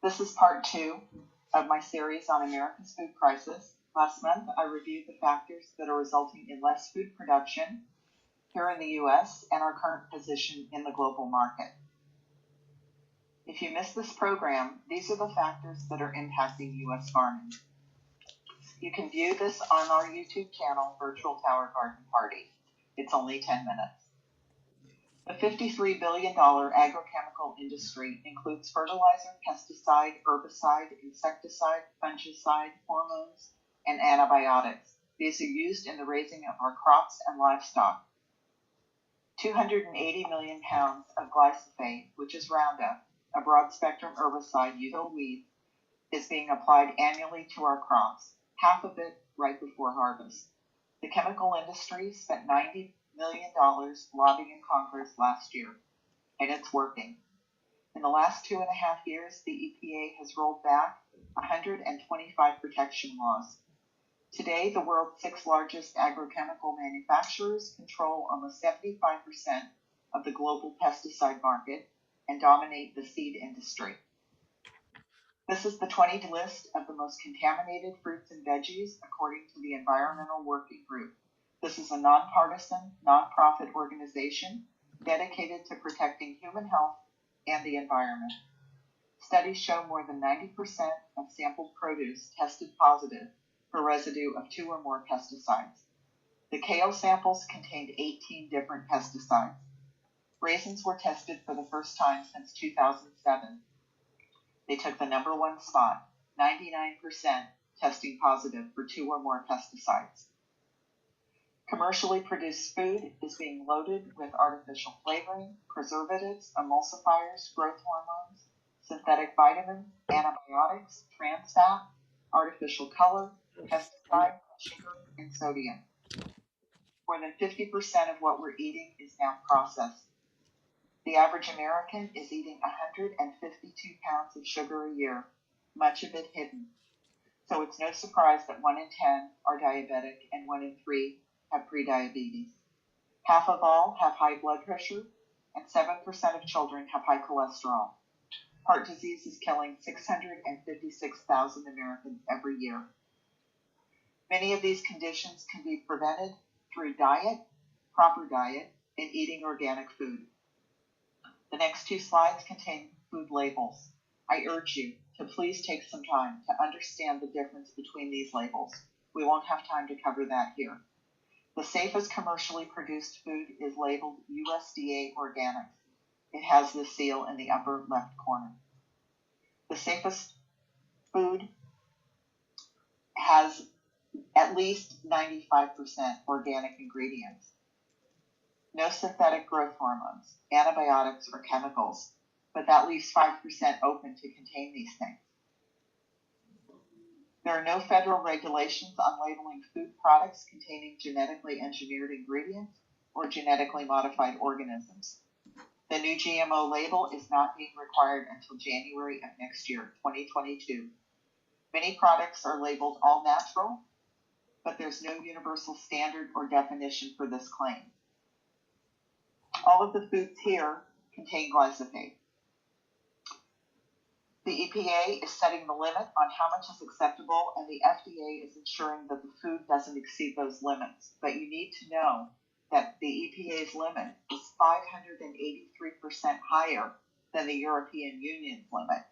This is part 2 of my series on America's food crisis. Last month, I reviewed the factors that are resulting in less food production here in the U.S. and our current position in the global market. If you missed this program, these are the factors that are impacting U.S. farming. You can view this on our YouTube channel, Virtual Tower Garden Party. It's only 10 minutes. The $53 billion agrochemical industry includes fertilizer, pesticide, herbicide, insecticide, fungicide, hormones, and antibiotics. These are used in the raising of our crops and livestock. 280 million pounds of glyphosate, which is Roundup, a broad-spectrum herbicide used for weeds, is being applied annually to our crops, half of it right before harvest. The chemical industry spent $90 million lobbying in Congress last year, and it's working. In the last 2.5 years, the EPA has rolled back 125 protection laws. Today, the world's 6 largest agrochemical manufacturers control almost 75% of the global pesticide market and dominate the seed industry. This is the 20 list of the most contaminated fruits and veggies according to the Environmental Working Group. This is a nonpartisan, nonprofit organization dedicated to protecting human health and the environment. Studies show more than 90% of sampled produce tested positive for residue of 2 or more pesticides. The kale samples contained 18 different pesticides. Raisins were tested for the first time since 2007. They took the number 1 spot, 99% testing positive for 2 or more pesticides. Commercially produced food is being loaded with artificial flavoring, preservatives, emulsifiers, growth hormones, synthetic vitamins, antibiotics, trans fat, artificial color, pesticide, sugar, and sodium. More than 50% of what we're eating is now processed. The average American is eating 152 pounds of sugar a year, much of it hidden. So it's no surprise that 1 in 10 are diabetic and 1 in 3 have prediabetes. Half of all have high blood pressure, and 7% of children have high cholesterol. Heart disease is killing 656,000 Americans every year. Many of these conditions can be prevented through diet, proper diet, and eating organic food. The next 2 slides contain food labels. I urge you to please take some time to understand the difference between these labels. We won't have time to cover that here. The safest commercially produced food is labeled USDA Organic. It has this seal in the upper left corner. The safest food has at least 95% organic ingredients. No synthetic growth hormones, antibiotics, or chemicals, but that leaves 5% open to contain these things. There are no federal regulations on labeling food products containing genetically engineered ingredients or genetically modified organisms. The new GMO label is not being required until January of next year, 2022. Many products are labeled all natural, but there's no universal standard or definition for this claim. All of the foods here contain glyphosate. The EPA is setting the limit on how much is acceptable, and the FDA is ensuring that the food doesn't exceed those limits. But you need to know that the EPA's limit is 583% higher than the European Union's limit.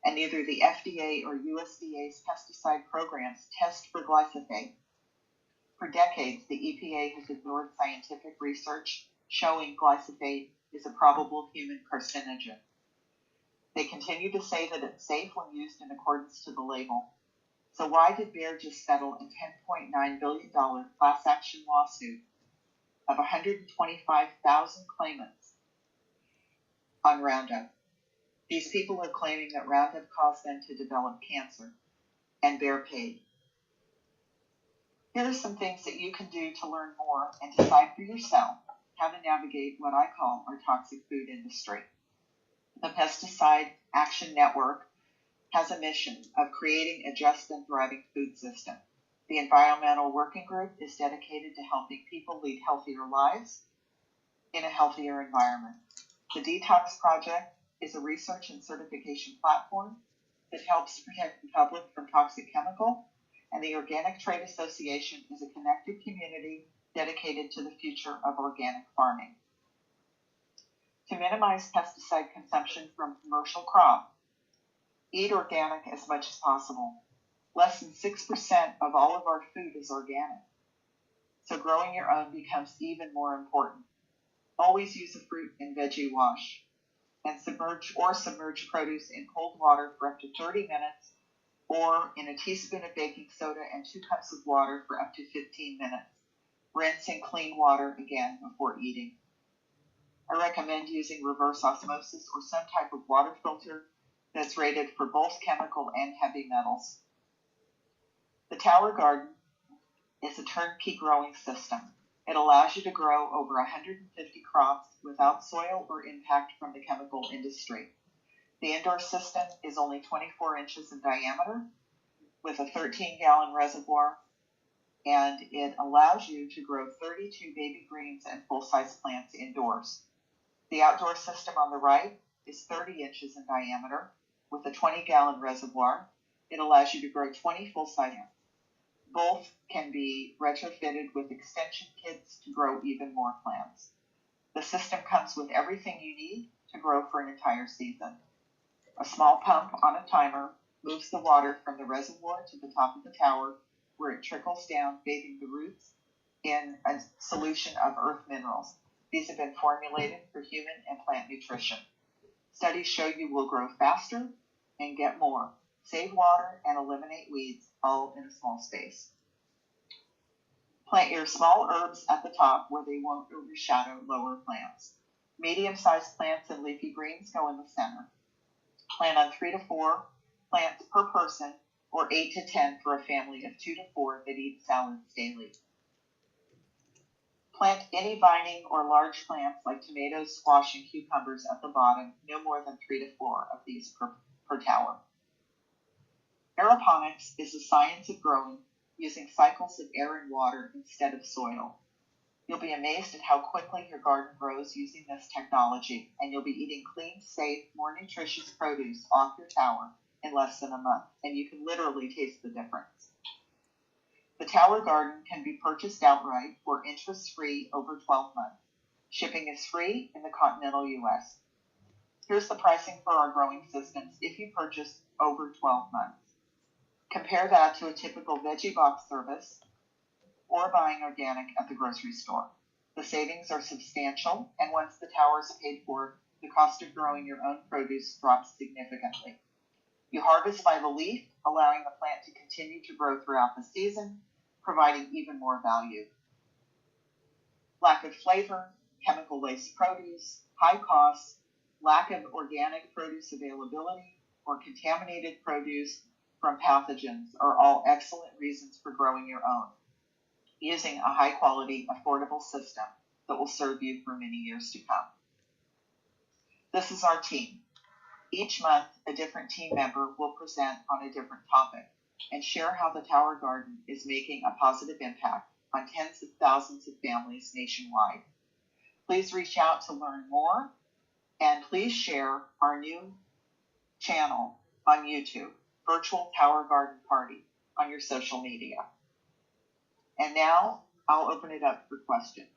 And neither the FDA or USDA's pesticide programs test for glyphosate. For decades, the EPA has ignored scientific research showing glyphosate is a probable human carcinogen. They continue to say that it's safe when used in accordance to the label. So why did Bayer just settle a $10.9 billion class action lawsuit of 125,000 claimants on Roundup? These people are claiming that Roundup caused them to develop cancer, and Bayer paid. Here are some things that you can do to learn more and decide for yourself how to navigate what I call our toxic food industry. The Pesticide Action Network has a mission of creating a just and thriving food system. The Environmental Working Group is dedicated to helping people lead healthier lives in a healthier environment. The Detox Project is a research and certification platform It helps protect the public from toxic chemical, and the Organic Trade Association is a connected community dedicated to the future of organic farming. To minimize pesticide consumption from commercial crop, eat organic as much as possible. Less than 6% of all of our food is organic, so growing your own becomes even more important. Always use a fruit and veggie wash, and submerge produce in cold water for up to 30 minutes, or in a teaspoon of baking soda and 2 cups of water for up to 15 minutes. Rinse in clean water again before eating. I recommend using reverse osmosis or some type of water filter that's rated for both chemical and heavy metals. The Tower Garden is a turnkey growing system. It allows you to grow over 150 crops without soil or impact from the chemical industry. The indoor system is only 24 inches in diameter with a 13-gallon reservoir, and it allows you to grow 32 baby greens and full-size plants indoors. The outdoor system on the right is 30 inches in diameter with a 20-gallon reservoir. It allows you to grow 20 full-size plants. Both can be retrofitted with extension kits to grow even more plants. The system comes with everything you need to grow for an entire season. A small pump on a timer moves the water from the reservoir to the top of the tower, where it trickles down, bathing the roots in a solution of earth minerals. These have been formulated for human and plant nutrition. Studies show you will grow faster and get more, save water, and eliminate weeds, all in a small space. Plant your small herbs at the top where they won't overshadow lower plants. Medium-sized plants and leafy greens go in the center. Plan on 3 to 4 plants per person, or 8 to 10 for a family of 2 to 4 that eat salads daily. Plant any vining or large plants like tomatoes, squash, and cucumbers at the bottom, no more than 3 to 4 of these per tower. Aeroponics is the science of growing using cycles of air and water instead of soil. You'll be amazed at how quickly your garden grows using this technology, and you'll be eating clean, safe, more nutritious produce off your tower in less than a month, and you can literally taste the difference. The Tower Garden can be purchased outright or interest-free over 12 months. Shipping is free in the continental U.S. Here's the pricing for our growing systems if you purchase over 12 months. Compare that to a typical veggie box service or buying organic at the grocery store. The savings are substantial, and once the tower is paid for, the cost of growing your own produce drops significantly. You harvest by the leaf, allowing the plant to continue to grow throughout the season, providing even more value. Lack of flavor, chemical-laced produce, high costs, lack of organic produce availability, or contaminated produce from pathogens are all excellent reasons for growing your own, using a high-quality, affordable system that will serve you for many years to come. This is our team. Each month, a different team member will present on a different topic and share how the Tower Garden is making a positive impact on tens of thousands of families nationwide. Please reach out to learn more, and please share our new channel on YouTube, Virtual Tower Garden Party, on your social media. And now I'll open it up for questions.